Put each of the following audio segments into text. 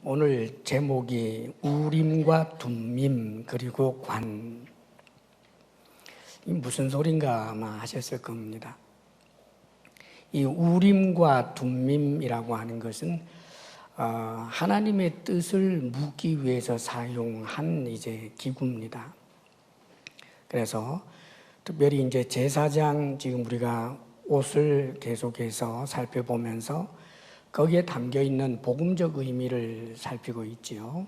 오늘 제목이 우림과 둠밈 그리고 관. 이 무슨 소린가 아마 하셨을 겁니다. 이 우림과 둠밈이라고 하는 것은 하나님의 뜻을 묻기 위해서 사용한 이제 기구입니다. 그래서 특별히 이제 제사장 지금 우리가 옷을 계속해서 살펴보면서 거기에 담겨 있는 복음적 의미를 살피고 있지요.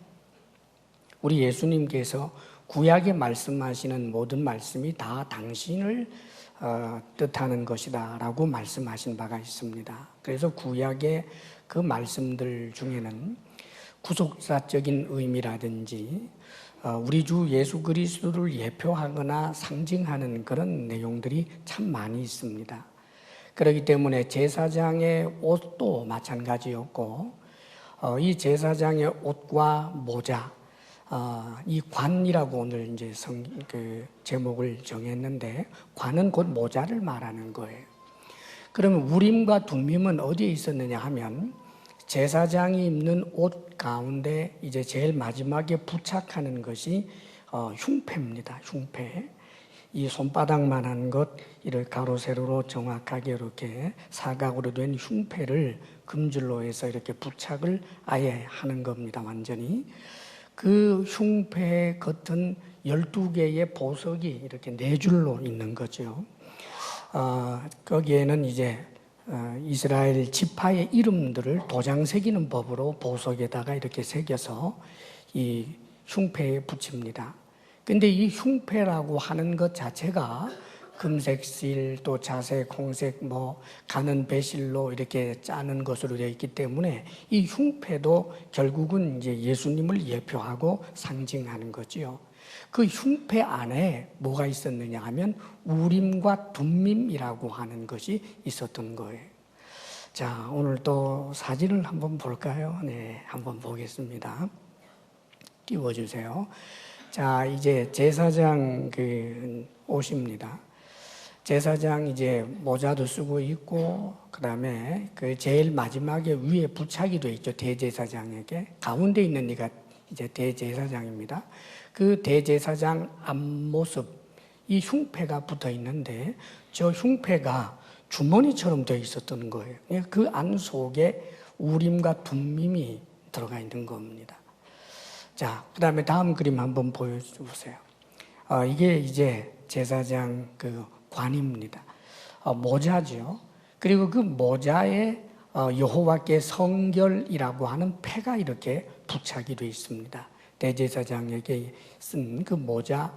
우리 예수님께서 구약에 말씀하시는 모든 말씀이 다 당신을 뜻하는 것이다 라고 말씀하신 바가 있습니다. 그래서 구약의 그 말씀들 중에는 구속사적인 의미라든지 우리 주 예수 그리스도를 예표하거나 상징하는 그런 내용들이 참 많이 있습니다. 그렇기 때문에 제사장의 옷도 마찬가지였고 이 제사장의 옷과 모자, 이 관이라고 오늘 이제 제목을 정했는데 관은 곧 모자를 말하는 거예요. 그러면 우림과 둠밈은 어디에 있었느냐 하면 제사장이 입는 옷 가운데 이제 제일 마지막에 부착하는 것이 흉패입니다. 흉패. 이 손바닥만한 것, 이를 가로 세로로 정확하게 이렇게 사각으로 된 흉패를 금줄로 해서 이렇게 부착을 아예 하는 겁니다. 완전히. 그 흉패 겉은 12개의 보석이 이렇게 4줄로 있는 거죠. 거기에는 이제 이스라엘 지파의 이름들을 도장 새기는 법으로 보석에다가 이렇게 새겨서 이 흉패에 붙입니다. 근데 이 흉패라고 하는 것 자체가 금색실 또 자색, 홍색, 가는 배실로 이렇게 짜는 것으로 되어 있기 때문에 이 흉패도 결국은 이제 예수님을 예표하고 상징하는 거지요. 그 흉패 안에 뭐가 있었느냐 하면 우림과 둠밈이라고 하는 것이 있었던 거예요. 자, 오늘 또 사진을 한번 볼까요? 네, 한번 보겠습니다. 띄워주세요. 자, 이제 제사장 옷입니다. 제사장 이제 모자도 쓰고 있고, 그 다음에 그 제일 마지막에 위에 부착이 되어 있죠. 대제사장에게. 가운데 있는 이가 이제 대제사장입니다. 그 대제사장 앞모습, 이 흉패가 붙어 있는데, 저 흉패가 주머니처럼 되어 있었던 거예요. 그 안 속에 우림과 둠밈이 들어가 있는 겁니다. 자, 그 다음에 다음 그림 한번 보여주세요. 이게 이제 제사장 관입니다. 모자죠. 그리고 그 모자에 여호와께 성결이라고 하는 패가 이렇게 부착이 되어 있습니다. 대제사장에게 쓴 그 모자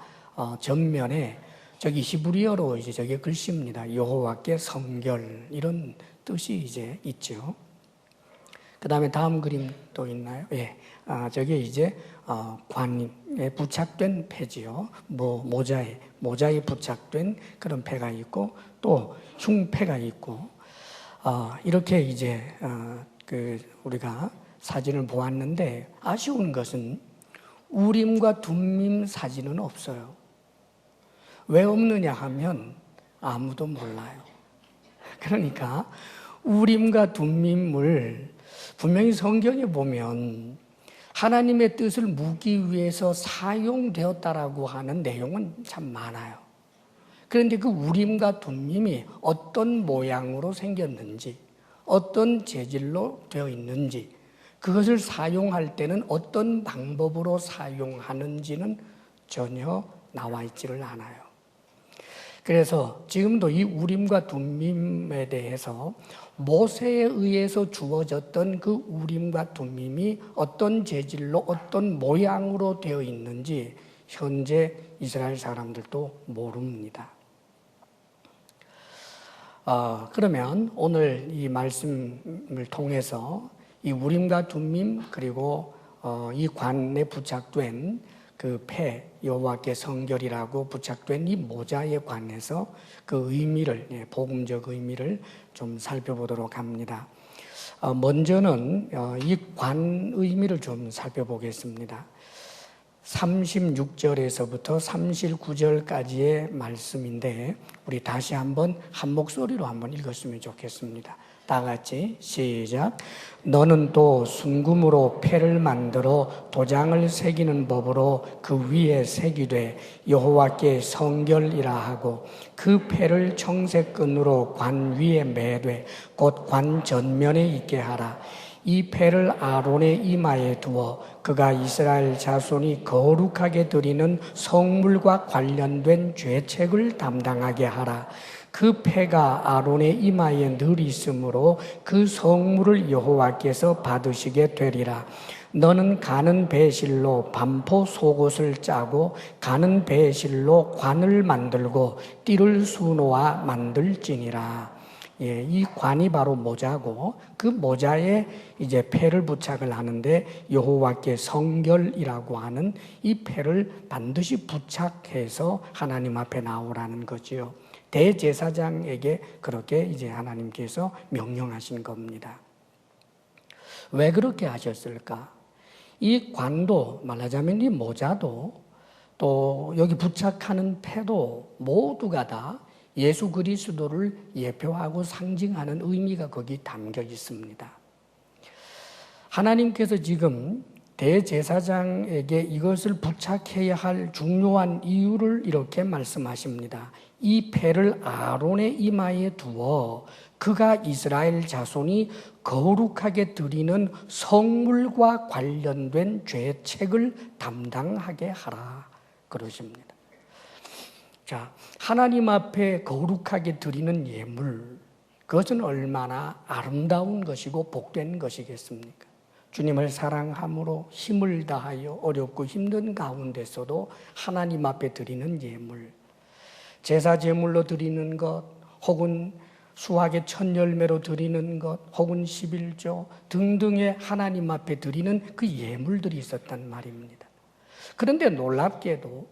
전면에 저기 히브리어로 이제 저게 글씨입니다. 여호와께 성결 이런 뜻이 이제 있죠. 그 다음에 다음 그림 또 있나요? 예. 저게 이제 관에 부착된 패지요. 모자에 부착된 그런 패가 있고 또 흉패가 있고 이렇게 이제 우리가 사진을 보았는데 아쉬운 것은 우림과 둠밈 사진은 없어요. 왜 없느냐 하면 아무도 몰라요. 그러니까 우림과 둠밈을 분명히 성경에 보면 하나님의 뜻을 묻기 위해서 사용되었다라고 하는 내용은 참 많아요. 그런데 그 우림과 둠밈이 어떤 모양으로 생겼는지, 어떤 재질로 되어 있는지, 그것을 사용할 때는 어떤 방법으로 사용하는지는 전혀 나와 있지를 않아요. 그래서 지금도 이 우림과 둠밈에 대해서 모세에 의해서 주어졌던 그 우림과 둠밈이 어떤 재질로 어떤 모양으로 되어 있는지 현재 이스라엘 사람들도 모릅니다. 그러면 오늘 이 말씀을 통해서 이 우림과 둠밈 그리고 이 관에 부착된 그 패, 여호와께 성결이라고 부착된 이 모자에 관해서 그 의미를, 복음적 의미를 좀 살펴보도록 합니다. 먼저는 이 관 의미를 좀 살펴보겠습니다. 36절에서부터 39절까지의 말씀인데 우리 다시 한번 한 목소리로 한번 읽었으면 좋겠습니다. 다 같이 시작. 너는 또 순금으로 패를 만들어 도장을 새기는 법으로 그 위에 새기되 여호와께 성결이라 하고 그 패를 청색 끈으로 관 위에 매되 곧 관 전면에 있게 하라. 이 패를 아론의 이마에 두어 그가 이스라엘 자손이 거룩하게 드리는 성물과 관련된 죄책을 담당하게 하라. 그 패가 아론의 이마에 늘 있으므로 그 성물을 여호와께서 받으시게 되리라. 너는 가는 배실로 반포 속옷을 짜고 가는 배실로 관을 만들고 띠를 수놓아 만들지니라. 예, 이 관이 바로 모자고 그 모자에 이제 패를 부착을 하는데 여호와께 성결이라고 하는 이 패를 반드시 부착해서 하나님 앞에 나오라는 거지요. 대제사장에게 그렇게 이제 하나님께서 명령하신 겁니다. 왜 그렇게 하셨을까? 이 관도 말하자면 이 모자도 또 여기 부착하는 패도 모두가 다 예수 그리스도를 예표하고 상징하는 의미가 거기 담겨 있습니다. 하나님께서 지금 대제사장에게 이것을 부착해야 할 중요한 이유를 이렇게 말씀하십니다. 이 패를 아론의 이마에 두어 그가 이스라엘 자손이 거룩하게 드리는 성물과 관련된 죄책을 담당하게 하라 그러십니다. 자, 하나님 앞에 거룩하게 드리는 예물, 그것은 얼마나 아름다운 것이고 복된 것이겠습니까? 주님을 사랑함으로 힘을 다하여 어렵고 힘든 가운데서도 하나님 앞에 드리는 예물, 제사 제물로 드리는 것, 혹은 수확의 첫 열매로 드리는 것, 혹은 11조 등등의 하나님 앞에 드리는 그 예물들이 있었단 말입니다. 그런데 놀랍게도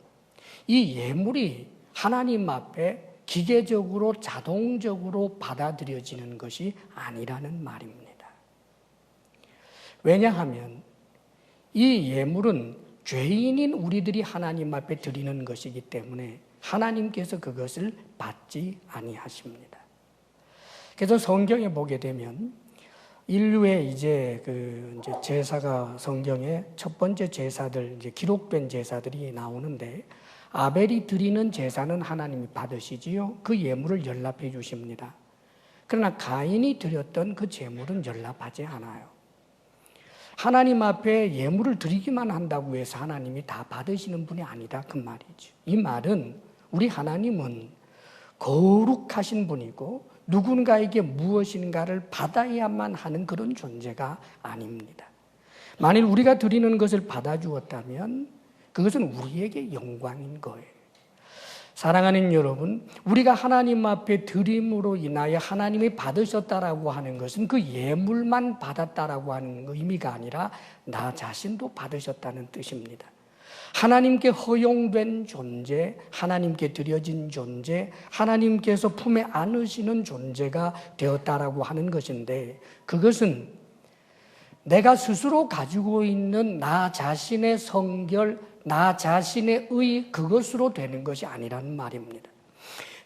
이 예물이 하나님 앞에 기계적으로 자동적으로 받아들여지는 것이 아니라는 말입니다. 왜냐하면 이 예물은 죄인인 우리들이 하나님 앞에 드리는 것이기 때문에 하나님께서 그것을 받지 아니하십니다. 그래서 성경에 보게 되면 인류의 이제 제사가 성경에 첫 번째 제사들, 이제 기록된 제사들이 나오는데 아벨이 드리는 제사는 하나님이 받으시지요. 그 예물을 연락해 주십니다. 그러나 가인이 드렸던 그 제물은 연락하지 않아요. 하나님 앞에 예물을 드리기만 한다고 해서 하나님이 다 받으시는 분이 아니다 그 말이죠. 이 말은 우리 하나님은 거룩하신 분이고 누군가에게 무엇인가를 받아야만 하는 그런 존재가 아닙니다. 만일 우리가 드리는 것을 받아주었다면 그것은 우리에게 영광인 거예요. 사랑하는 여러분, 우리가 하나님 앞에 드림으로 인하여 하나님이 받으셨다라고 하는 것은 그 예물만 받았다라고 하는 의미가 아니라 나 자신도 받으셨다는 뜻입니다. 하나님께 허용된 존재, 하나님께 드려진 존재, 하나님께서 품에 안으시는 존재가 되었다라고 하는 것인데 그것은 내가 스스로 가지고 있는 나 자신의 성결, 나 자신의 의 그것으로 되는 것이 아니라는 말입니다.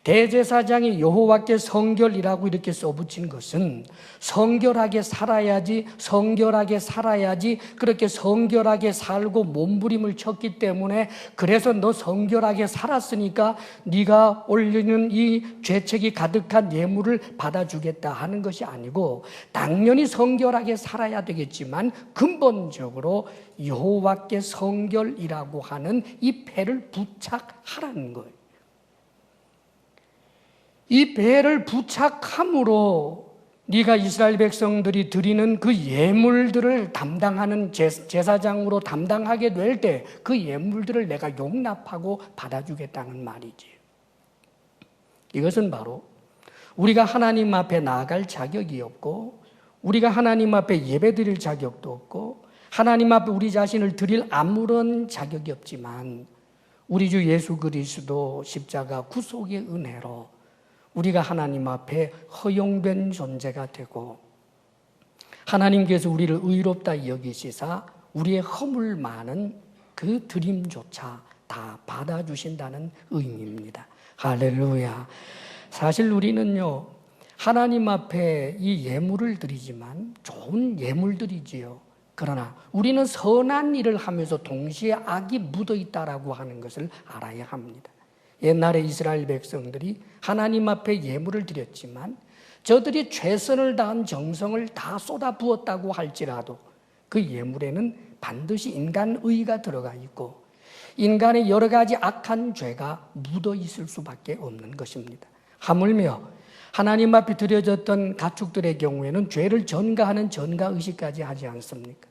대제사장이 여호와께 성결이라고 이렇게 써붙인 것은 성결하게 살아야지, 성결하게 살아야지, 그렇게 성결하게 살고 몸부림을 쳤기 때문에 그래서 너 성결하게 살았으니까 네가 올리는 이 죄책이 가득한 예물을 받아주겠다 하는 것이 아니고 당연히 성결하게 살아야 되겠지만 근본적으로 여호와께 성결이라고 하는 이 패를 부착하라는 거예요. 이 배를 부착함으로 네가 이스라엘 백성들이 드리는 그 예물들을 담당하는 제사장으로 담당하게 될 때 그 예물들을 내가 용납하고 받아주겠다는 말이지. 이것은 바로 우리가 하나님 앞에 나아갈 자격이 없고 우리가 하나님 앞에 예배드릴 자격도 없고 하나님 앞에 우리 자신을 드릴 아무런 자격이 없지만 우리 주 예수 그리스도 십자가 구속의 은혜로 우리가 하나님 앞에 허용된 존재가 되고 하나님께서 우리를 의롭다 여기시사 우리의 허물 많은 그 드림조차 다 받아주신다는 의미입니다. 할렐루야. 사실 우리는요 하나님 앞에 이 예물을 드리지만 좋은 예물들이지요. 그러나 우리는 선한 일을 하면서 동시에 악이 묻어 있다라고 하는 것을 알아야 합니다. 옛날에 이스라엘 백성들이 하나님 앞에 예물을 드렸지만 저들이 최선을 다한 정성을 다 쏟아 부었다고 할지라도 그 예물에는 반드시 인간의가 들어가 있고 인간의 여러 가지 악한 죄가 묻어 있을 수밖에 없는 것입니다. 하물며 하나님 앞에 드려졌던 가축들의 경우에는 죄를 전가하는 전가의식까지 하지 않습니까?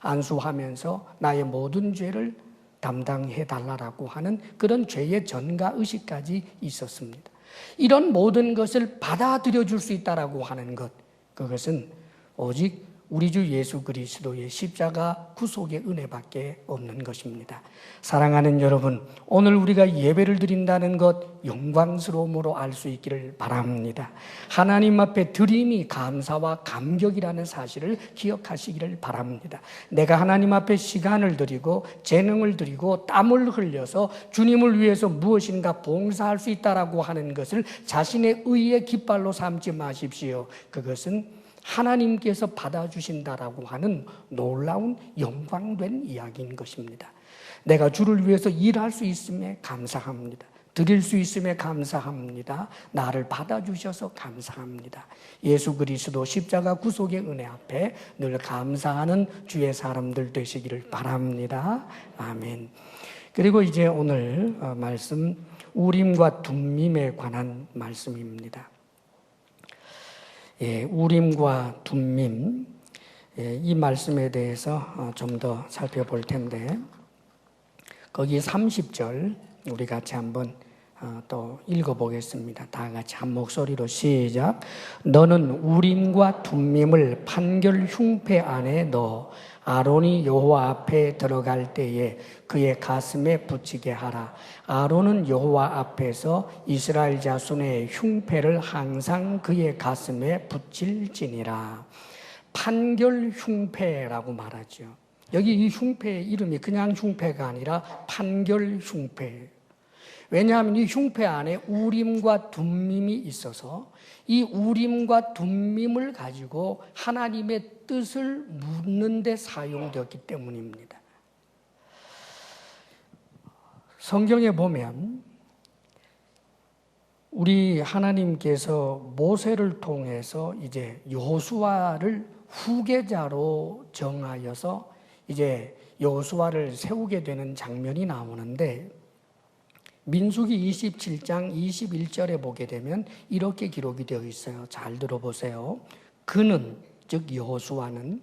안수하면서 나의 모든 죄를 담당해 달라고 하는 그런 죄의 전가의식까지 있었습니다. 이런 모든 것을 받아들여 줄 수 있다라고 하는 것, 그것은 오직 우리 주 예수 그리스도의 십자가 구속의 은혜밖에 없는 것입니다. 사랑하는 여러분, 오늘 우리가 예배를 드린다는 것 영광스러움으로 알 수 있기를 바랍니다. 하나님 앞에 드림이 감사와 감격이라는 사실을 기억하시기를 바랍니다. 내가 하나님 앞에 시간을 드리고 재능을 드리고 땀을 흘려서 주님을 위해서 무엇인가 봉사할 수 있다라고 하는 것을 자신의 의의 깃발로 삼지 마십시오. 그것은 하나님께서 받아주신다라고 하는 놀라운 영광된 이야기인 것입니다. 내가 주를 위해서 일할 수 있음에 감사합니다. 드릴 수 있음에 감사합니다. 나를 받아주셔서 감사합니다. 예수 그리스도 십자가 구속의 은혜 앞에 늘 감사하는 주의 사람들 되시기를 바랍니다. 아멘. 그리고 이제 오늘 말씀 우림과 둠밈에 관한 말씀입니다. 우림과 둠밈, 이 말씀에 대해서 좀 더 살펴볼 텐데 거기 30절 우리 같이 한번 또 읽어보겠습니다. 다 같이 한 목소리로 시작. 너는 우림과 둠밈을 판결 흉패 안에 넣어 아론이 여호와 앞에 들어갈 때에 그의 가슴에 붙이게 하라. 아론은 여호와 앞에서 이스라엘 자손의 흉패를 항상 그의 가슴에 붙일지니라. 판결 흉패라고 말하죠. 여기 이 흉패의 이름이 그냥 흉패가 아니라 판결 흉패. 왜냐하면 이 흉패 안에 우림과 둠밈이 있어서 이 우림과 둠밈을 가지고 하나님의 뜻을 묻는 데 사용되었기 때문입니다. 성경에 보면 우리 하나님께서 모세를 통해서 이제 여호수아를 후계자로 정하여서 이제 여호수아를 세우게 되는 장면이 나오는데 민수기 27장 21절에 보게 되면 이렇게 기록이 되어 있어요. 잘 들어보세요. 그는 즉 여호수아는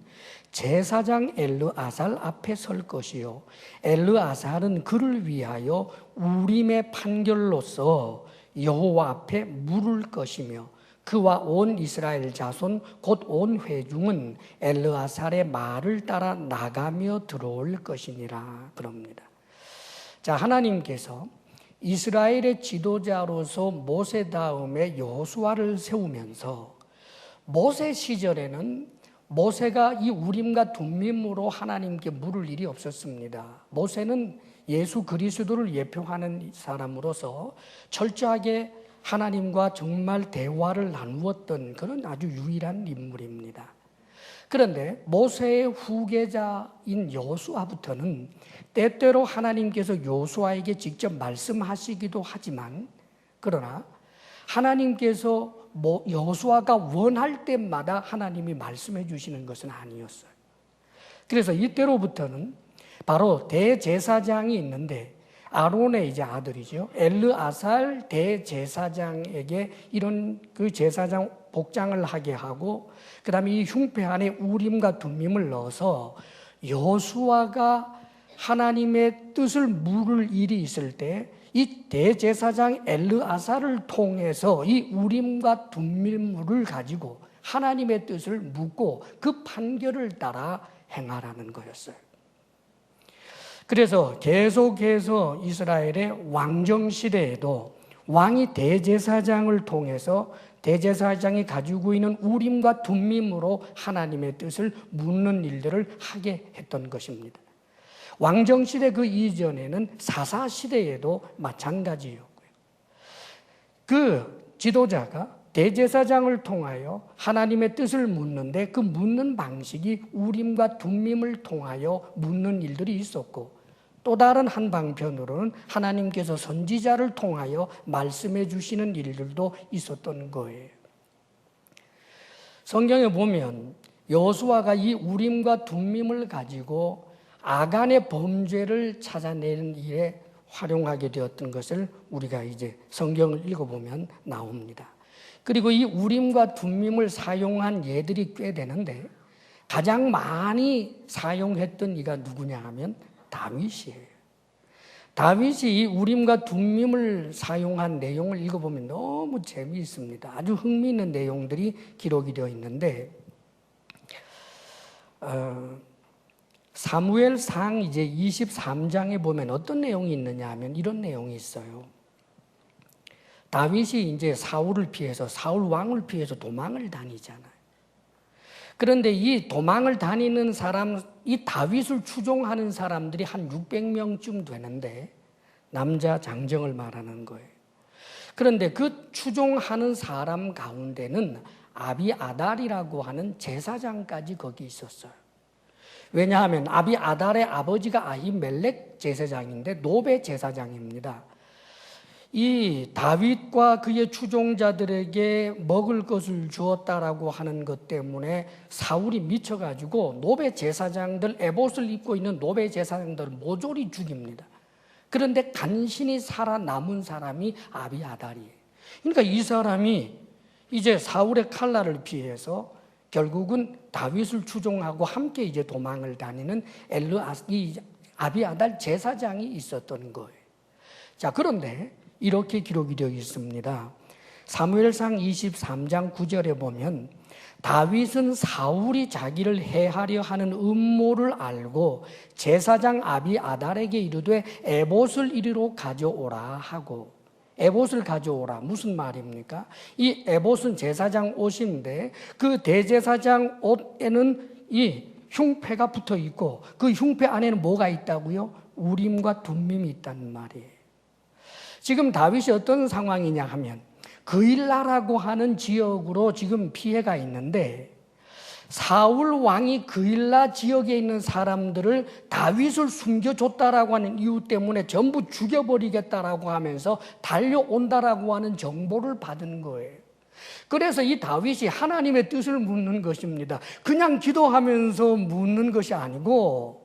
제사장 엘르아살 앞에 설 것이요 엘르아살은 그를 위하여 우림의 판결로서 여호와 앞에 물을 것이며 그와 온 이스라엘 자손 곧 온 회중은 엘르아살의 말을 따라 나가며 들어올 것이니라 그럽니다. 자, 하나님께서 이스라엘의 지도자로서 모세 다음에 여호수아를 세우면서 모세 시절에는 모세가 이 우림과 둠밈으로 하나님께 물을 일이 없었습니다. 모세는 예수 그리스도를 예표하는 사람으로서 철저하게 하나님과 정말 대화를 나누었던 그런 아주 유일한 인물입니다. 그런데 모세의 후계자인 여호수아부터는 때때로 하나님께서 여호수아에게 직접 말씀하시기도 하지만 그러나 하나님께서 여호수아가 원할 때마다 하나님이 말씀해 주시는 것은 아니었어요. 그래서 이때로부터는 바로 대제사장이 있는데 아론의 이제 아들이죠. 엘르아살 대제사장에게 이런 그 제사장 복장을 하게 하고 그다음에 이 흉패 안에 우림과 둠밈을 넣어서 여호수아가 하나님의 뜻을 물을 일이 있을 때 이 대제사장 엘르아살을 통해서 이 우림과 둠밈을 가지고 하나님의 뜻을 묻고 그 판결을 따라 행하라는 거였어요. 그래서 계속해서 이스라엘의 왕정 시대에도 왕이 대제사장을 통해서 대제사장이 가지고 있는 우림과 둠밈으로 하나님의 뜻을 묻는 일들을 하게 했던 것입니다. 왕정시대 그 이전에는 사사시대에도 마찬가지였고요. 그 지도자가 대제사장을 통하여 하나님의 뜻을 묻는데 그 묻는 방식이 우림과 둠밈을 통하여 묻는 일들이 있었고, 또 다른 한 방편으로는 하나님께서 선지자를 통하여 말씀해 주시는 일들도 있었던 거예요. 성경에 보면 여호수아가 이 우림과 둠밈을 가지고 아간의 범죄를 찾아내는 일에 활용하게 되었던 것을 우리가 이제 성경을 읽어보면 나옵니다. 그리고 이 우림과 둠밈을 사용한 예들이 꽤 되는데 가장 많이 사용했던 이가 누구냐 하면 다윗이에요. 다윗이 이 우림과 둠밈을 사용한 내용을 읽어보면 너무 재미있습니다. 아주 흥미있는 내용들이 기록이 되어 있는데, 사무엘상 이제 23장에 보면 어떤 내용이 있느냐 하면 이런 내용이 있어요. 다윗이 이제 사울을 피해서, 사울 왕을 피해서 도망을 다니잖아요. 그런데 이 도망을 다니는 사람, 이 다윗을 추종하는 사람들이 한 600명쯤 되는데, 남자 장정을 말하는 거예요. 그런데 그 추종하는 사람 가운데는 아비아달이라고 하는 제사장까지 거기 있었어요. 왜냐하면 아비아달의 아버지가 아히멜렉 제사장인데 노베 제사장입니다. 이 다윗과 그의 추종자들에게 먹을 것을 주었다라고 하는 것 때문에 사울이 미쳐가지고 노베 제사장들, 에봇을 입고 있는 노베 제사장들을 모조리 죽입니다. 그런데 간신히 살아남은 사람이 아비아달이에요. 그러니까 이 사람이 이제 사울의 칼날을 피해서 결국은 다윗을 추종하고 함께 이제 도망을 다니는 이 아비아달 제사장이 있었던 거예요. 자, 그런데 이렇게 기록이 되어 있습니다. 사무엘상 23장 9절에 보면 다윗은 사울이 자기를 해하려 하는 음모를 알고 제사장 아비아달에게 이르되 에봇을 이리로 가져오라 하고, 에봇을 가져오라 무슨 말입니까? 이 에봇은 제사장 옷인데 그 대제사장 옷에는 이 흉패가 붙어 있고 그 흉패 안에는 뭐가 있다고요? 우림과 둠밈이 있다는 말이에요. 지금 다윗이 어떤 상황이냐 하면 그일라라고 하는 지역으로 지금 피해가 있는데, 사울 왕이 그일라 지역에 있는 사람들을 다윗을 숨겨줬다라고 하는 이유 때문에 전부 죽여버리겠다라고 하면서 달려온다라고 하는 정보를 받은 거예요. 그래서 이 다윗이 하나님의 뜻을 묻는 것입니다. 그냥 기도하면서 묻는 것이 아니고,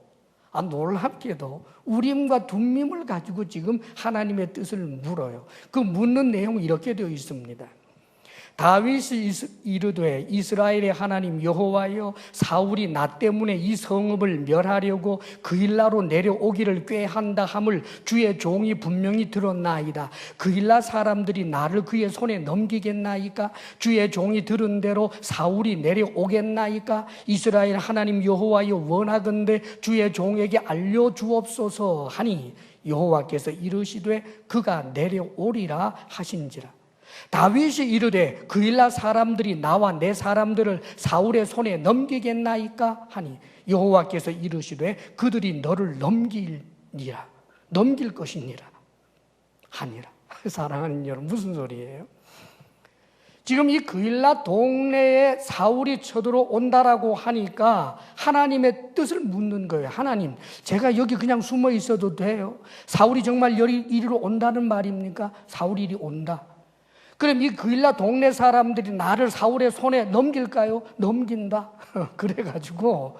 놀랍게도 우림과 둠밈을 가지고 지금 하나님의 뜻을 물어요. 그 묻는 내용이 이렇게 되어 있습니다. 다윗이 이르되 이스라엘의 하나님 여호와여, 사울이 나 때문에 이 성읍을 멸하려고 그일라로 내려오기를 꾀한다 함을 주의 종이 분명히 들었나이다. 그일라 사람들이 나를 그의 손에 넘기겠나이까? 주의 종이 들은 대로 사울이 내려오겠나이까? 이스라엘 하나님 여호와여, 원하건대 주의 종에게 알려주옵소서 하니 여호와께서 이르시되 그가 내려오리라 하신지라. 다윗이 이르되 그일라 사람들이 나와 내 사람들을 사울의 손에 넘기겠나이까 하니 여호와께서 이르시되 그들이 너를 넘길 것이니라 하니라. 사랑하는 여러분, 무슨 소리예요? 지금 이 그일라 동네에 사울이 쳐들어온다라고 하니까 하나님의 뜻을 묻는 거예요. 하나님, 제가 여기 그냥 숨어 있어도 돼요? 사울이 정말 이리로 온다는 말입니까? 사울이 이리 온다. 그럼 이 그일라 동네 사람들이 나를 사울의 손에 넘길까요? 넘긴다. 그래가지고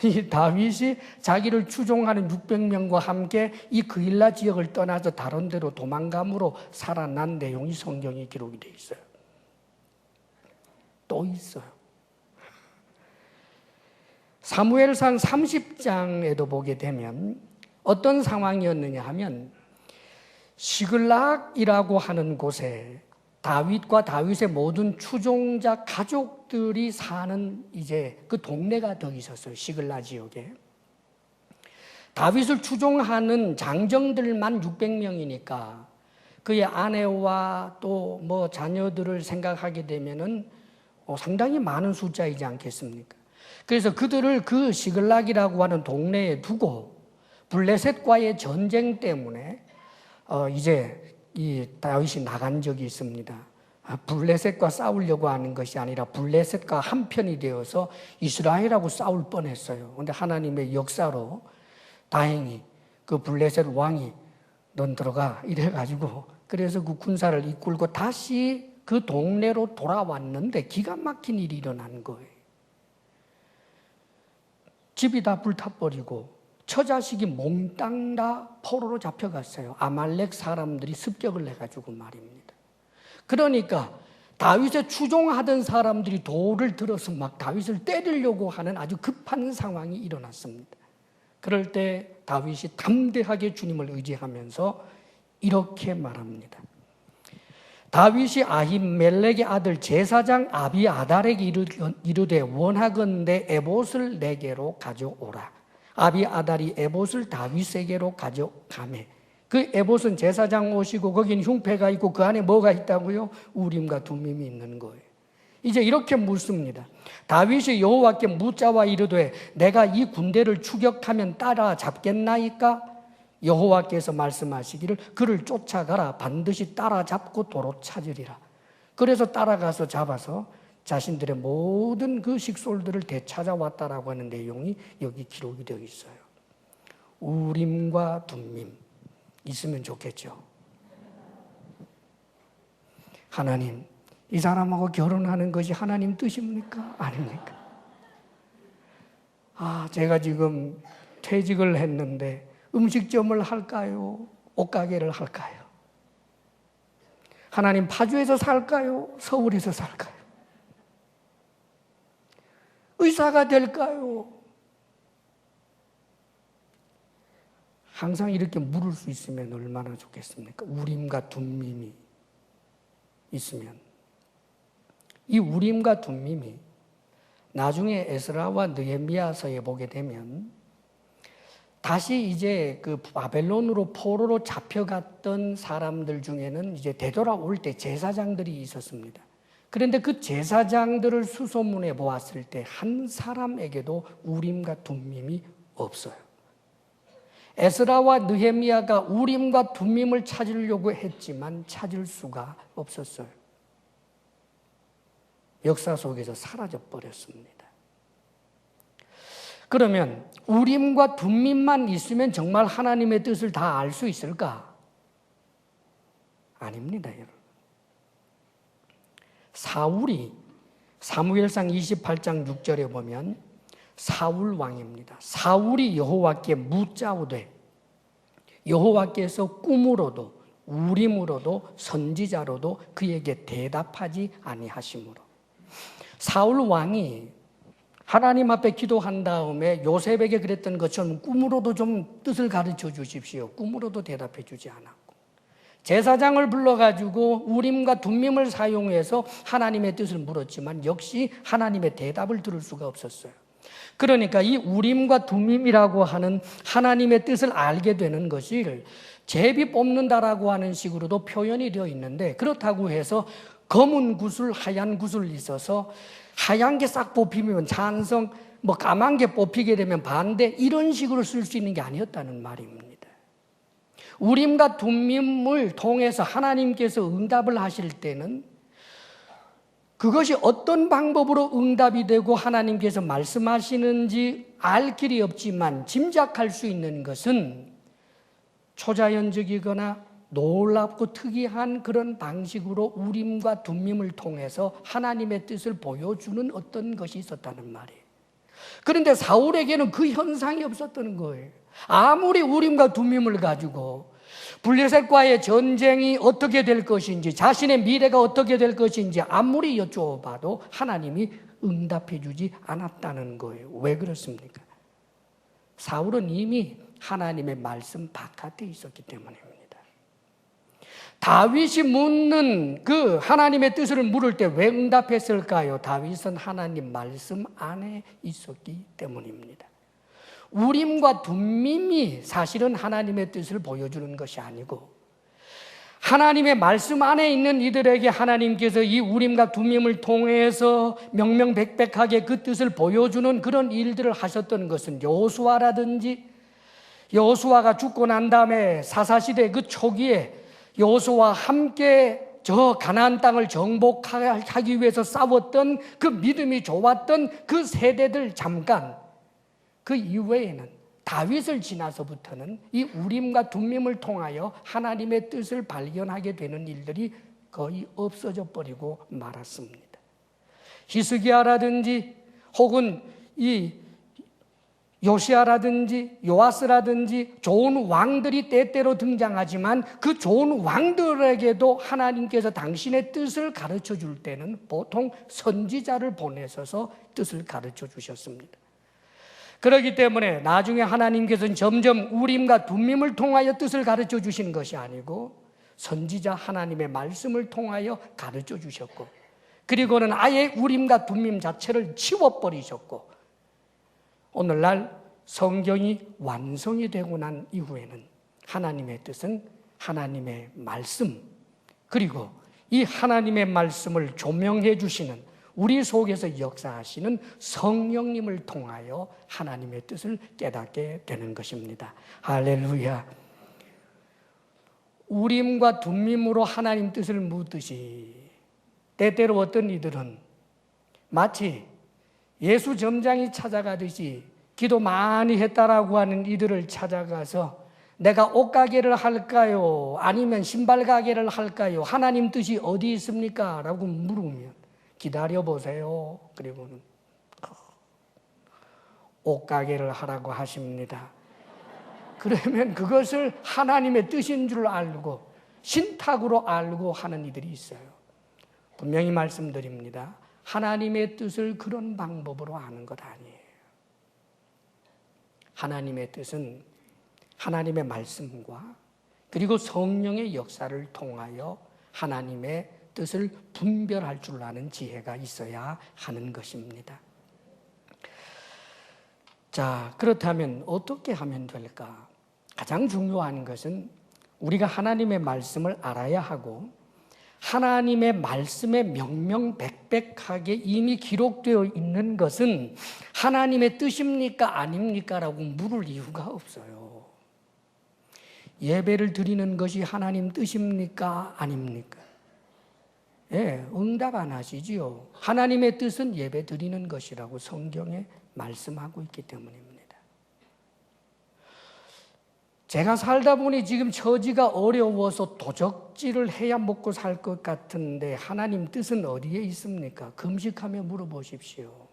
이 다윗이 자기를 추종하는 600명과 함께 이 그일라 지역을 떠나서 다른 데로 도망감으로 살아난 내용이 성경에 기록이 되어 있어요. 또 있어요. 사무엘상 30장에도 보게 되면 어떤 상황이었느냐 하면 시글락이라고 하는 곳에 다윗과 다윗의 모든 추종자 가족들이 사는 이제 그 동네가 더 있었어요. 시글락 지역에. 다윗을 추종하는 장정들만 600명이니까 그의 아내와 또 뭐 자녀들을 생각하게 되면은 상당히 많은 숫자이지 않겠습니까? 그래서 그들을 그 시글락이라고 하는 동네에 두고 블레셋과의 전쟁 때문에 이제 이 다윗이 나간 적이 있습니다. 블레셋과 싸우려고 하는 것이 아니라 블레셋과 한편이 되어서 이스라엘하고 싸울 뻔했어요. 그런데 하나님의 역사로 다행히 그 블레셋 왕이 넌 들어가 이래가지고 그래서 그 군사를 이끌고 다시 그 동네로 돌아왔는데 기가 막힌 일이 일어난 거예요. 집이 다 불타버리고 처자식이 몽땅 다 포로로 잡혀갔어요. 아말렉 사람들이 습격을 해가지고 말입니다. 그러니까 다윗에 추종하던 사람들이 돌을 들어서 막 다윗을 때리려고 하는 아주 급한 상황이 일어났습니다. 그럴 때 다윗이 담대하게 주님을 의지하면서 이렇게 말합니다. 다윗이 아히멜렉의 아들 제사장 아비아달에게 이르되 원하건대 에봇을 내게로 가져오라. 아비아달이 에봇을 다윗에게로 가져가매 그 에봇은 제사장 옷이고 거기는 흉패가 있고 그 안에 뭐가 있다고요? 우림과 둠밈이 있는 거예요. 이제 이렇게 묻습니다. 다윗이 여호와께 묻자와 이르되 내가 이 군대를 추격하면 따라잡겠나이까? 여호와께서 말씀하시기를 그를 쫓아가라. 반드시 따라잡고 도로 찾으리라. 그래서 따라가서 잡아서 자신들의 모든 그 식솔들을 되찾아왔다라고 하는 내용이 여기 기록이 되어 있어요. 우림과 둠밈 있으면 좋겠죠. 하나님, 이 사람하고 결혼하는 것이 하나님 뜻입니까? 아닙니까? 제가 지금 퇴직을 했는데 음식점을 할까요? 옷가게를 할까요? 하나님, 파주에서 살까요? 서울에서 살까요? 의사가 될까요? 항상 이렇게 물을 수 있으면 얼마나 좋겠습니까? 우림과 둠밈이 있으면. 이 우림과 둠밈이 나중에 에스라와 느헤미야서에 보게 되면 다시 이제 그 바벨론으로 포로로 잡혀갔던 사람들 중에는 이제 되돌아올 때 제사장들이 있었습니다. 그런데 그 제사장들을 수소문해 보았을 때 한 사람에게도 우림과 둠밈이 없어요. 에스라와 느헤미야가 우림과 둠밈을 찾으려고 했지만 찾을 수가 없었어요. 역사 속에서 사라져 버렸습니다. 그러면 우림과 둠밈만 있으면 정말 하나님의 뜻을 다 알 수 있을까? 아닙니다, 여러분. 사울이 사무엘상 28장 6절에 보면 사울 왕입니다. 사울이 여호와께 묻자오되 여호와께서 꿈으로도 우림으로도 선지자로도 그에게 대답하지 아니하시므로. 사울 왕이 하나님 앞에 기도한 다음에 요셉에게 그랬던 것처럼 꿈으로도 좀 뜻을 가르쳐 주십시오. 꿈으로도 대답해 주지 않았고 제사장을 불러가지고 우림과 둠밈을 사용해서 하나님의 뜻을 물었지만 역시 하나님의 대답을 들을 수가 없었어요. 그러니까 이 우림과 둠밈이라고 하는 하나님의 뜻을 알게 되는 것을 제비 뽑는다라고 하는 식으로도 표현이 되어 있는데 그렇다고 해서 검은 구슬, 하얀 구슬이 있어서 하얀 게 싹 뽑히면 찬성, 까만 게 뽑히게 되면 반대 이런 식으로 쓸 수 있는 게 아니었다는 말입니다. 우림과 둠밈을 통해서 하나님께서 응답을 하실 때는 그것이 어떤 방법으로 응답이 되고 하나님께서 말씀하시는지 알 길이 없지만 짐작할 수 있는 것은 초자연적이거나 놀랍고 특이한 그런 방식으로 우림과 둠밈을 통해서 하나님의 뜻을 보여주는 어떤 것이 있었다는 말이에요. 그런데 사울에게는 그 현상이 없었던 거예요. 아무리 우림과 둠밈을 가지고 블레셋과의 전쟁이 어떻게 될 것인지 자신의 미래가 어떻게 될 것인지 아무리 여쭤봐도 하나님이 응답해 주지 않았다는 거예요. 왜 그렇습니까? 사울은 이미 하나님의 말씀 바깥에 있었기 때문입니다. 다윗이 묻는 그 하나님의 뜻을 물을 때 왜 응답했을까요? 다윗은 하나님 말씀 안에 있었기 때문입니다. 우림과 둠밈이 사실은 하나님의 뜻을 보여주는 것이 아니고 하나님의 말씀 안에 있는 이들에게 하나님께서 이 우림과 둠밈을 통해서 명명백백하게 그 뜻을 보여주는 그런 일들을 하셨던 것은 여호수아라든지 여호수아가 죽고 난 다음에 사사시대 그 초기에 여호수아와 함께 저 가나안 땅을 정복하기 위해서 싸웠던 그 믿음이 좋았던 그 세대들 잠깐, 그 이후에는 다윗을 지나서부터는 이 우림과 둠밈을 통하여 하나님의 뜻을 발견하게 되는 일들이 거의 없어져 버리고 말았습니다. 히스기야라든지 혹은 이 요시야라든지 요아스라든지 좋은 왕들이 때때로 등장하지만 그 좋은 왕들에게도 하나님께서 당신의 뜻을 가르쳐 줄 때는 보통 선지자를 보내셔서 뜻을 가르쳐 주셨습니다. 그렇기 때문에 나중에 하나님께서는 점점 우림과 둠밈을 통하여 뜻을 가르쳐 주시는 것이 아니고 선지자 하나님의 말씀을 통하여 가르쳐 주셨고, 그리고는 아예 우림과 둠밈 자체를 치워버리셨고, 오늘날 성경이 완성이 되고 난 이후에는 하나님의 뜻은 하나님의 말씀, 그리고 이 하나님의 말씀을 조명해 주시는 우리 속에서 역사하시는 성령님을 통하여 하나님의 뜻을 깨닫게 되는 것입니다. 할렐루야. 우림과 둠밈으로 하나님 뜻을 묻듯이 때때로 어떤 이들은 마치 예수 점장이 찾아가듯이 기도 많이 했다라고 하는 이들을 찾아가서 내가 옷가게를 할까요? 아니면 신발 가게를 할까요? 하나님 뜻이 어디 있습니까? 라고 물으면 기다려보세요. 그리고는 옷가게를 하라고 하십니다. 그러면 그것을 하나님의 뜻인 줄 알고 신탁으로 알고 하는 이들이 있어요. 분명히 말씀드립니다. 하나님의 뜻을 그런 방법으로 아는 것 아니에요. 하나님의 뜻은 하나님의 말씀과 그리고 성령의 역사를 통하여 하나님의 뜻을 분별할 줄 아는 지혜가 있어야 하는 것입니다. 자, 그렇다면 어떻게 하면 될까? 가장 중요한 것은 우리가 하나님의 말씀을 알아야 하고 하나님의 말씀에 명명백백하게 이미 기록되어 있는 것은 하나님의 뜻입니까? 아닙니까? 라고 물을 이유가 없어요. 예배를 드리는 것이 하나님 뜻입니까? 아닙니까? 예, 응답 안 하시지요. 하나님의 뜻은 예배 드리는 것이라고 성경에 말씀하고 있기 때문입니다. 제가 살다 보니 지금 처지가 어려워서 도적질을 해야 먹고 살 것 같은데 하나님 뜻은 어디에 있습니까? 금식하며 물어보십시오.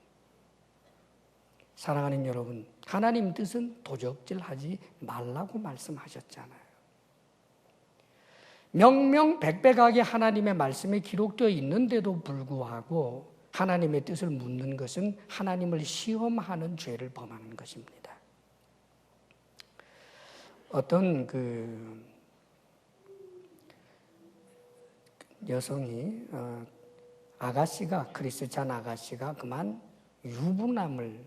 사랑하는 여러분, 하나님 뜻은 도적질하지 말라고 말씀하셨잖아요. 명명백백하게 하나님의 말씀에 기록되어 있는데도 불구하고 하나님의 뜻을 묻는 것은 하나님을 시험하는 죄를 범하는 것입니다. 어떤 그 여성이 아가씨가 크리스찬 아가씨가 그만 유부남을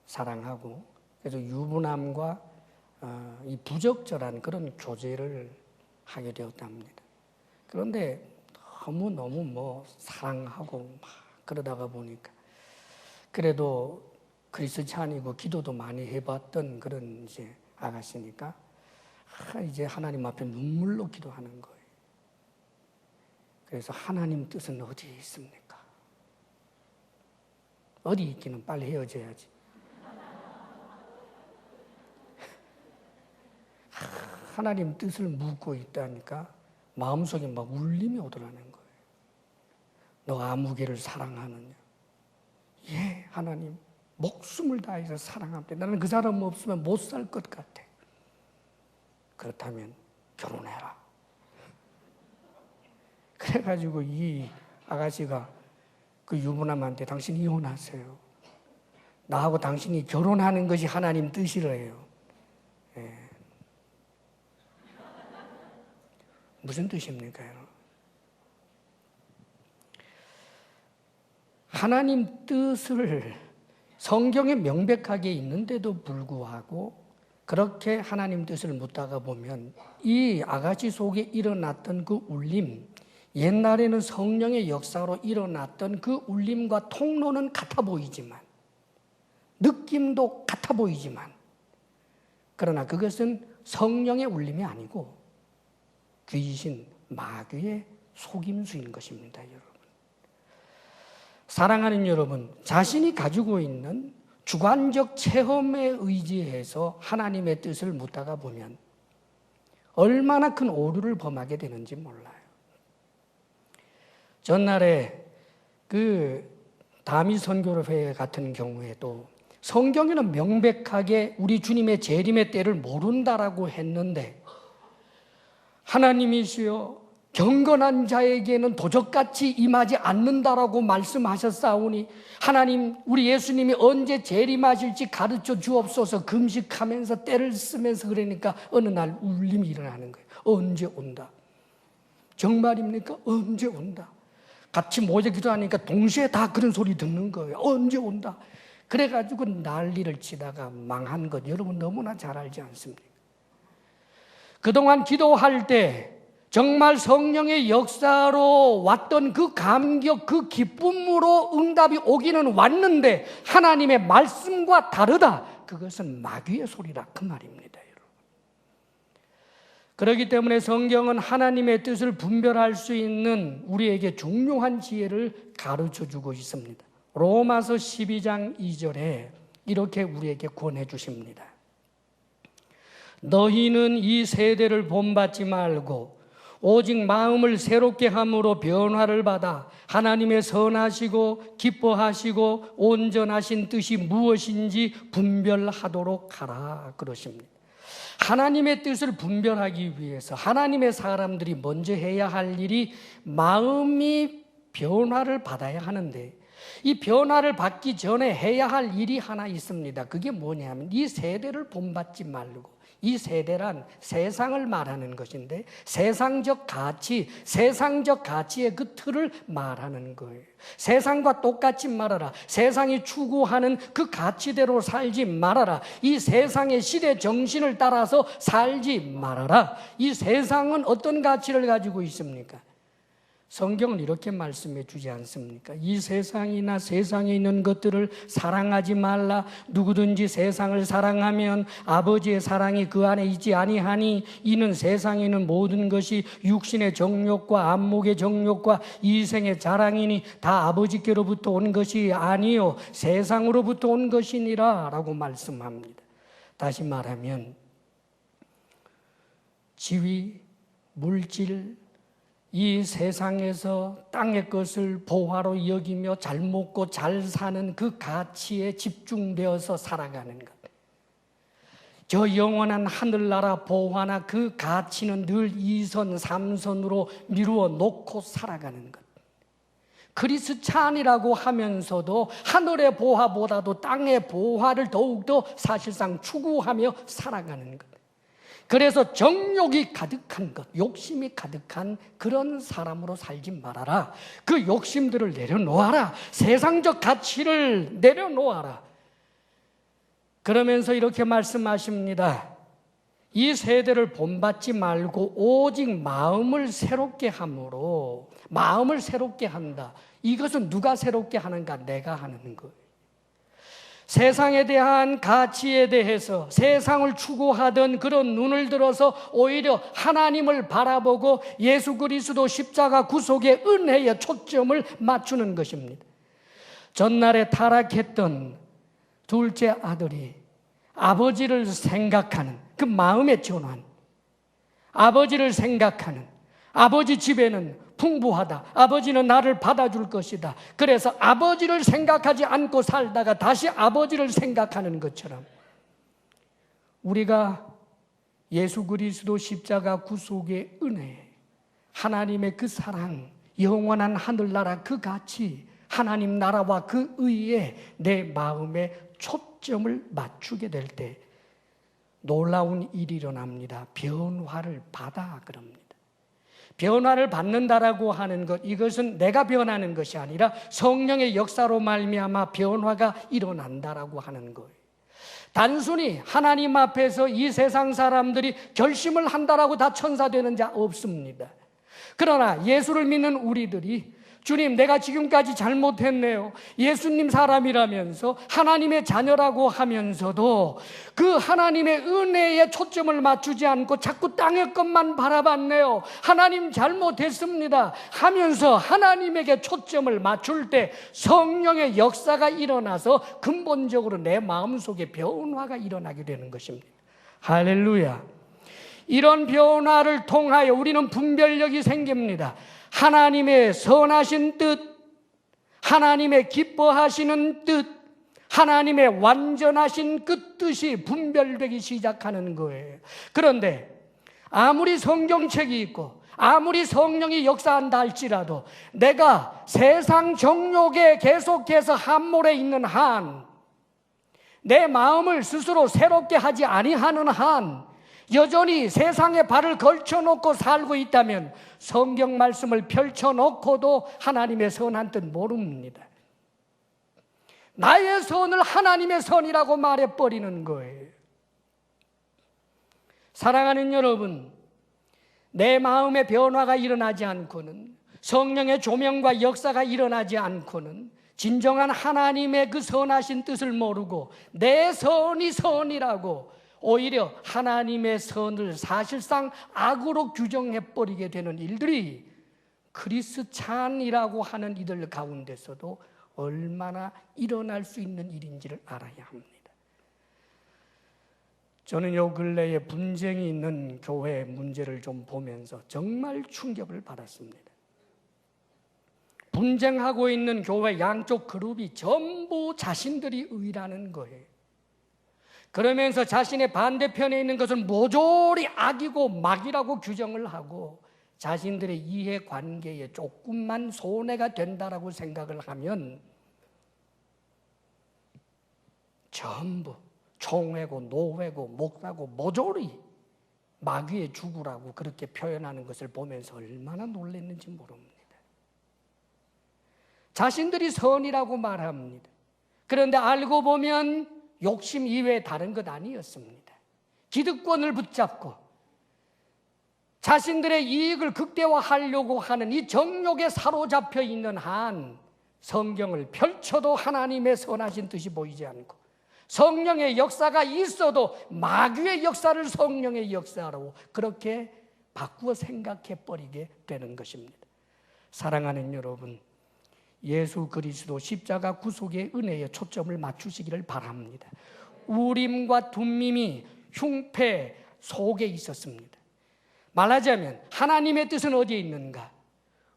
사랑하고 그래서 유부남과 이 부적절한 그런 교제를 하게 되었답니다. 그런데 너무 뭐 사랑하고 막 그러다가 보니까 그래도 크리스찬이고 기도도 많이 해봤던 그런 이제 아가씨니까 이제 하나님 앞에 눈물로 기도하는 거예요. 그래서 하나님 뜻은 어디에 있습니까? 어디 있기는 빨리 헤어져야지. 하나님 뜻을 묻고 있다니까 마음속에 막 울림이 오더라는 거예요. 너 아무개를 사랑하느냐? 예, 하나님. 목숨을 다해서 사랑합니다. 나는 그 사람 없으면 못 살 것 같아. 그렇다면 결혼해라. 그래가지고 이 아가씨가 그 유부남한테 당신 이혼하세요. 나하고 당신이 결혼하는 것이 하나님 뜻이래요. 예. 무슨 뜻입니까? 하나님 뜻을 성경에 명백하게 있는데도 불구하고 그렇게 하나님 뜻을 묻다가 보면 이 아가씨 속에 일어났던 그 울림, 옛날에는 성령의 역사로 일어났던 그 울림과 통로는 같아 보이지만 느낌도 같아 보이지만 그러나 그것은 성령의 울림이 아니고 귀신, 마귀의 속임수인 것입니다, 여러분. 사랑하는 여러분, 자신이 가지고 있는 주관적 체험에 의지해서 하나님의 뜻을 묻다가 보면 얼마나 큰 오류를 범하게 되는지 몰라요. 전날에 그 다미 선교회 같은 경우에도 성경에는 명백하게 우리 주님의 재림의 때를 모른다라고 했는데 하나님이시여 경건한 자에게는 도적같이 임하지 않는다라고 말씀하셨사오니 하나님 우리 예수님이 언제 재림하실지 가르쳐 주옵소서 금식하면서 때를 쓰면서 그러니까 어느 날 울림이 일어나는 거예요. 언제 온다? 정말입니까? 언제 온다? 같이 모여 기도하니까 동시에 다 그런 소리 듣는 거예요. 언제 온다? 그래가지고 난리를 치다가 망한 것 여러분 너무나 잘 알지 않습니까? 그동안 기도할 때 정말 성령의 역사로 왔던 그 감격, 그 기쁨으로 응답이 오기는 왔는데 하나님의 말씀과 다르다. 그것은 마귀의 소리라 그 말입니다, 여러분. 그렇기 때문에 성경은 하나님의 뜻을 분별할 수 있는 우리에게 중요한 지혜를 가르쳐주고 있습니다. 로마서 12장 2절에 이렇게 우리에게 권해 주십니다. 너희는 이 세대를 본받지 말고 오직 마음을 새롭게 함으로 변화를 받아 하나님의 선하시고 기뻐하시고 온전하신 뜻이 무엇인지 분별하도록 하라 그러십니다. 하나님의 뜻을 분별하기 위해서 하나님의 사람들이 먼저 해야 할 일이 마음이 변화를 받아야 하는데 이 변화를 받기 전에 해야 할 일이 하나 있습니다. 그게 뭐냐면 이 세대를 본받지 말고, 이 세대란 세상을 말하는 것인데 세상적 가치, 세상적 가치의 그 틀을 말하는 거예요. 세상과 똑같이 말하라. 세상이 추구하는 그 가치대로 살지 말아라. 이 세상의 시대 정신을 따라서 살지 말아라. 이 세상은 어떤 가치를 가지고 있습니까? 성경은 이렇게 말씀해 주지 않습니까? 이 세상이나 세상에 있는 것들을 사랑하지 말라. 누구든지 세상을 사랑하면 아버지의 사랑이 그 안에 있지 아니하니 이는 세상에 있는 모든 것이 육신의 정욕과 안목의 정욕과 이생의 자랑이니 다 아버지께로부터 온 것이 아니요 세상으로부터 온 것이니라 라고 말씀합니다. 다시 말하면 지위, 물질, 이 세상에서 땅의 것을 보화로 여기며 잘 먹고 잘 사는 그 가치에 집중되어서 살아가는 것. 저 영원한 하늘나라 보화나 그 가치는 늘 2선, 3선으로 미루어 놓고 살아가는 것. 크리스찬이라고 하면서도 하늘의 보화보다도 땅의 보화를 더욱더 사실상 추구하며 살아가는 것. 그래서 정욕이 가득한 것, 욕심이 가득한 그런 사람으로 살지 말아라. 그 욕심들을 내려놓아라. 세상적 가치를 내려놓아라. 그러면서 이렇게 말씀하십니다. 이 세대를 본받지 말고 오직 마음을 새롭게 함으로, 마음을 새롭게 한다. 이것은 누가 새롭게 하는가? 내가 하는 거예요. 세상에 대한 가치에 대해서 세상을 추구하던 그런 눈을 들어서 오히려 하나님을 바라보고 예수 그리스도 십자가 구속의 은혜에 초점을 맞추는 것입니다. 전날에 타락했던 둘째 아들이 아버지를 생각하는 그 마음의 전환, 아버지를 생각하는, 아버지 집에는 풍부하다. 아버지는 나를 받아줄 것이다. 그래서 아버지를 생각하지 않고 살다가 다시 아버지를 생각하는 것처럼 우리가 예수 그리스도 십자가 구속의 은혜, 하나님의 그 사랑, 영원한 하늘나라 그 가치, 하나님 나라와 그 의에 내 마음에 초점을 맞추게 될 때 놀라운 일이 일어납니다. 변화를 받아 그럽니다. 변화를 받는다라고 하는 것, 이것은 내가 변하는 것이 아니라 성령의 역사로 말미암아 변화가 일어난다라고 하는 거예요. 단순히 하나님 앞에서 이 세상 사람들이 결심을 한다라고 다 천사 되는 자 없습니다. 그러나 예수를 믿는 우리들이 주님, 내가 지금까지 잘못했네요. 예수님 사람이라면서 하나님의 자녀라고 하면서도 그 하나님의 은혜에 초점을 맞추지 않고 자꾸 땅의 것만 바라봤네요. 하나님 잘못했습니다 하면서 하나님에게 초점을 맞출 때 성령의 역사가 일어나서 근본적으로 내 마음속에 변화가 일어나게 되는 것입니다. 할렐루야. 이런 변화를 통하여 우리는 분별력이 생깁니다. 하나님의 선하신 뜻, 하나님의 기뻐하시는 뜻, 하나님의 완전하신 그 뜻이 분별되기 시작하는 거예요. 그런데 아무리 성경책이 있고 아무리 성령이 역사한다 할지라도 내가 세상 정욕에 계속해서 함몰해 있는 한, 내 마음을 스스로 새롭게 하지 아니하는 한, 여전히 세상에 발을 걸쳐놓고 살고 있다면 성경 말씀을 펼쳐놓고도 하나님의 선한 뜻 모릅니다. 나의 선을 하나님의 선이라고 말해버리는 거예요. 사랑하는 여러분, 내 마음의 변화가 일어나지 않고는, 성령의 조명과 역사가 일어나지 않고는 진정한 하나님의 그 선하신 뜻을 모르고 내 선이 선이라고 오히려 하나님의 선을 사실상 악으로 규정해버리게 되는 일들이 크리스찬이라고 하는 이들 가운데서도 얼마나 일어날 수 있는 일인지를 알아야 합니다. 저는 요 근래에 분쟁이 있는 교회 문제를 좀 보면서 정말 충격을 받았습니다. 분쟁하고 있는 교회 양쪽 그룹이 전부 자신들이 의라는 거예요. 그러면서 자신의 반대편에 있는 것은 모조리 악이고 막이라고 규정을 하고 자신들의 이해관계에 조금만 손해가 된다라고 생각을 하면 전부 총회고 노회고 목사고 모조리 마귀의 주구라고 그렇게 표현하는 것을 보면서 얼마나 놀랐는지 모릅니다. 자신들이 선이라고 말합니다. 그런데 알고 보면 욕심 이외에 다른 것 아니었습니다. 기득권을 붙잡고 자신들의 이익을 극대화하려고 하는 이 정욕에 사로잡혀 있는 한 성경을 펼쳐도 하나님의 선하신 뜻이 보이지 않고 성령의 역사가 있어도 마귀의 역사를 성령의 역사로 그렇게 바꾸어 생각해버리게 되는 것입니다. 사랑하는 여러분, 예수 그리스도 십자가 구속의 은혜에 초점을 맞추시기를 바랍니다. 우림과 둠밈이 흉패 속에 있었습니다. 말하자면 하나님의 뜻은 어디에 있는가?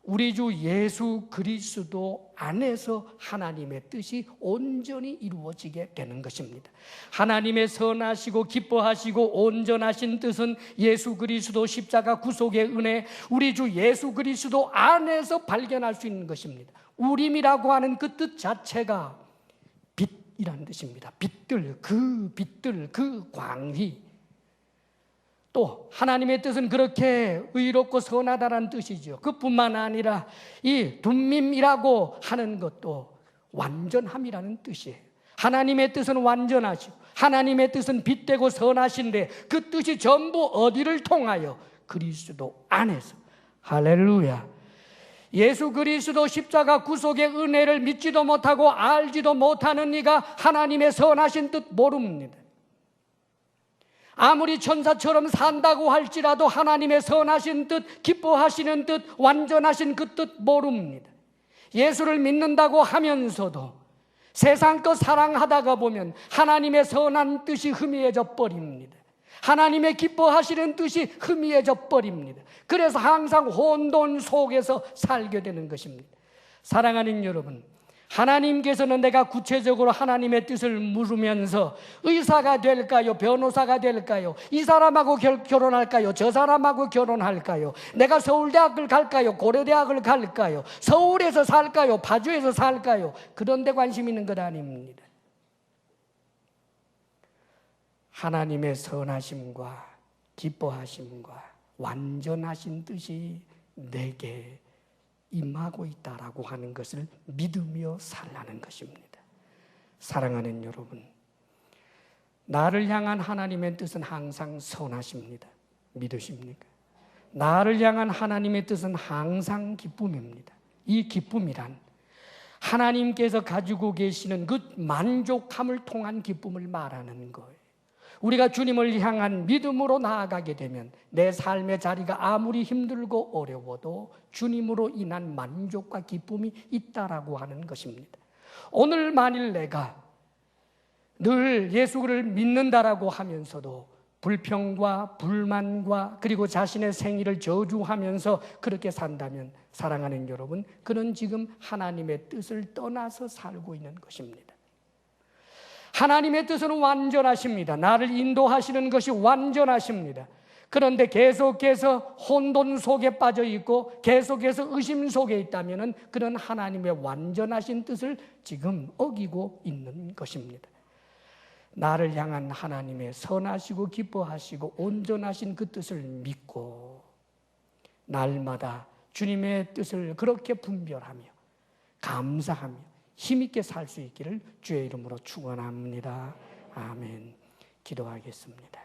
우리 주 예수 그리스도 안에서 하나님의 뜻이 온전히 이루어지게 되는 것입니다. 하나님의 선하시고 기뻐하시고 온전하신 뜻은 예수 그리스도 십자가 구속의 은혜, 우리 주 예수 그리스도 안에서 발견할 수 있는 것입니다. 우림이라고 하는 그 뜻 자체가 빛이라는 뜻입니다. 빛들, 그 광휘. 또 하나님의 뜻은 그렇게 의롭고 선하다는 뜻이죠. 그뿐만 아니라 이 둠밈이라고 하는 것도 완전함이라는 뜻이에요. 하나님의 뜻은 완전하시고 하나님의 뜻은 빛되고 선하신데 그 뜻이 전부 어디를 통하여? 그리스도 안에서. 할렐루야. 예수 그리스도 십자가 구속의 은혜를 믿지도 못하고 알지도 못하는 이가 하나님의 선하신 뜻 모릅니다. 아무리 천사처럼 산다고 할지라도 하나님의 선하신 뜻, 기뻐하시는 뜻, 완전하신 그 뜻 모릅니다. 예수를 믿는다고 하면서도 세상 것 사랑하다가 보면 하나님의 선한 뜻이 희미해져 버립니다. 하나님의 기뻐하시는 뜻이 희미해져 버립니다. 그래서 항상 혼돈 속에서 살게 되는 것입니다. 사랑하는 여러분, 하나님께서는 내가 구체적으로 하나님의 뜻을 물으면서 의사가 될까요? 변호사가 될까요? 이 사람하고 결혼할까요? 저 사람하고 결혼할까요? 내가 서울대학을 갈까요? 고려대학을 갈까요? 서울에서 살까요? 파주에서 살까요? 그런 데 관심 있는 것 아닙니다. 하나님의 선하심과 기뻐하심과 완전하신 뜻이 내게 임하고 있다라고 하는 것을 믿으며 살라는 것입니다. 사랑하는 여러분, 나를 향한 하나님의 뜻은 항상 선하십니다. 믿으십니까? 나를 향한 하나님의 뜻은 항상 기쁨입니다. 이 기쁨이란 하나님께서 가지고 계시는 그 만족함을 통한 기쁨을 말하는 거예요. 우리가 주님을 향한 믿음으로 나아가게 되면 내 삶의 자리가 아무리 힘들고 어려워도 주님으로 인한 만족과 기쁨이 있다라고 하는 것입니다. 오늘 만일 내가 늘 예수를 믿는다라고 하면서도 불평과 불만과 그리고 자신의 생일을 저주하면서 그렇게 산다면 사랑하는 여러분, 그는 지금 하나님의 뜻을 떠나서 살고 있는 것입니다. 하나님의 뜻은 완전하십니다. 나를 인도하시는 것이 완전하십니다. 그런데 계속해서 혼돈 속에 빠져 있고 계속해서 의심 속에 있다면 그는 하나님의 완전하신 뜻을 지금 어기고 있는 것입니다. 나를 향한 하나님의 선하시고 기뻐하시고 온전하신 그 뜻을 믿고 날마다 주님의 뜻을 그렇게 분별하며 감사하며 힘있게 살 수 있기를 주의 이름으로 축원합니다. 아멘. 기도하겠습니다.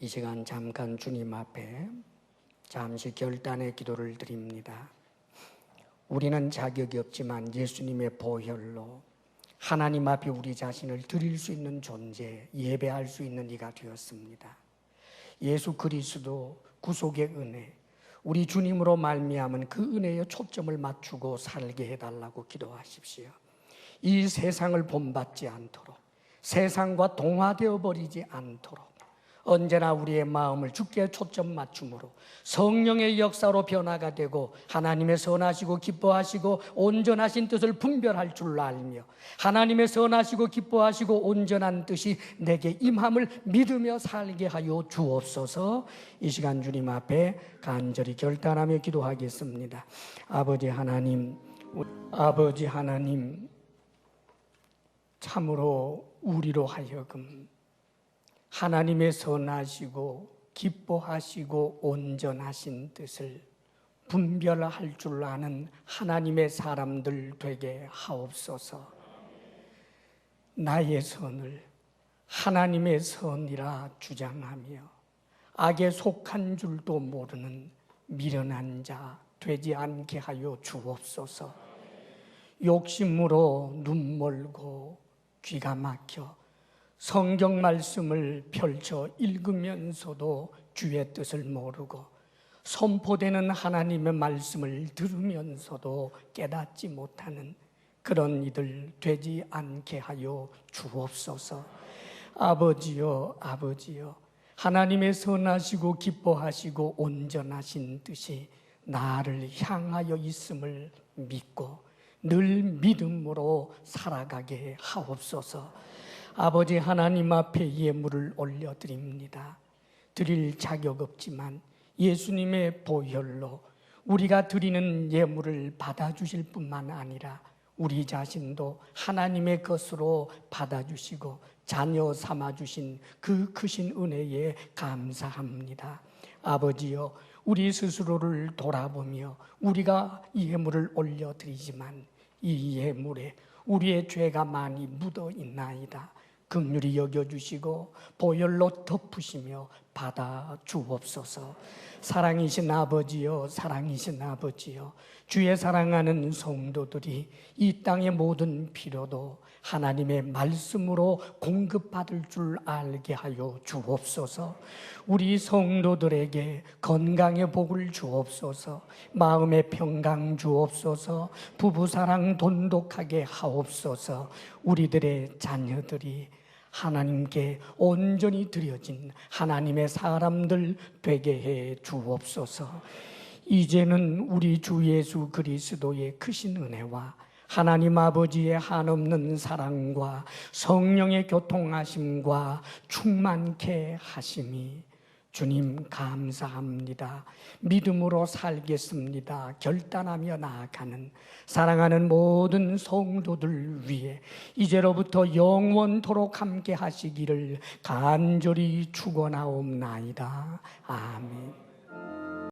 이 시간 잠깐 주님 앞에 잠시 결단의 기도를 드립니다. 우리는 자격이 없지만 예수님의 보혈로 하나님 앞에 우리 자신을 드릴 수 있는 존재, 예배할 수 있는 이가 되었습니다. 예수 그리스도 구속의 은혜, 우리 주님으로 말미암은 그 은혜에 초점을 맞추고 살게 해달라고 기도하십시오. 이 세상을 본받지 않도록, 세상과 동화되어 버리지 않도록 언제나 우리의 마음을 주께 초점 맞춤으로 성령의 역사로 변화가 되고 하나님의 선하시고 기뻐하시고 온전하신 뜻을 분별할 줄 알며 하나님의 선하시고 기뻐하시고 온전한 뜻이 내게 임함을 믿으며 살게 하여 주옵소서. 이 시간 주님 앞에 간절히 결단하며 기도하겠습니다. 아버지 하나님, 참으로 우리로 하여금 하나님의 선하시고 기뻐하시고 온전하신 뜻을 분별할 줄 아는 하나님의 사람들 되게 하옵소서. 나의 선을 하나님의 선이라 주장하며 악에 속한 줄도 모르는 미련한 자 되지 않게 하여 주옵소서. 욕심으로 눈 멀고 귀가 막혀 성경 말씀을 펼쳐 읽으면서도 주의 뜻을 모르고 선포되는 하나님의 말씀을 들으면서도 깨닫지 못하는 그런 이들 되지 않게 하여 주옵소서. 아버지여, 하나님의 선하시고 기뻐하시고 온전하신 뜻이 나를 향하여 있음을 믿고 늘 믿음으로 살아가게 하옵소서. 아버지 하나님 앞에 예물을 올려드립니다. 드릴 자격 없지만 예수님의 보혈로 우리가 드리는 예물을 받아주실 뿐만 아니라 우리 자신도 하나님의 것으로 받아주시고 자녀 삼아주신 그 크신 은혜에 감사합니다. 아버지여, 우리 스스로를 돌아보며 우리가 예물을 올려드리지만 이 예물에 우리의 죄가 많이 묻어 있나이다. 긍휼히 여겨주시고 보혈로 덮으시며 받아 주옵소서. 사랑이신 아버지여, 주의 사랑하는 성도들이 이 땅의 모든 필요도 하나님의 말씀으로 공급받을 줄 알게 하여 주옵소서. 우리 성도들에게 건강의 복을 주옵소서. 마음의 평강 주옵소서. 부부사랑 돈독하게 하옵소서. 우리들의 자녀들이 하나님께 온전히 드려진 하나님의 사람들 되게 해 주옵소서. 이제는 우리 주 예수 그리스도의 크신 은혜와 하나님 아버지의 한없는 사랑과 성령의 교통하심과 충만케 하심이 주님 감사합니다. 믿음으로 살겠습니다. 결단하며 나아가는 사랑하는 모든 성도들 위해 이제로부터 영원토록 함께 하시기를 간절히 축원하옵나이다. 아멘.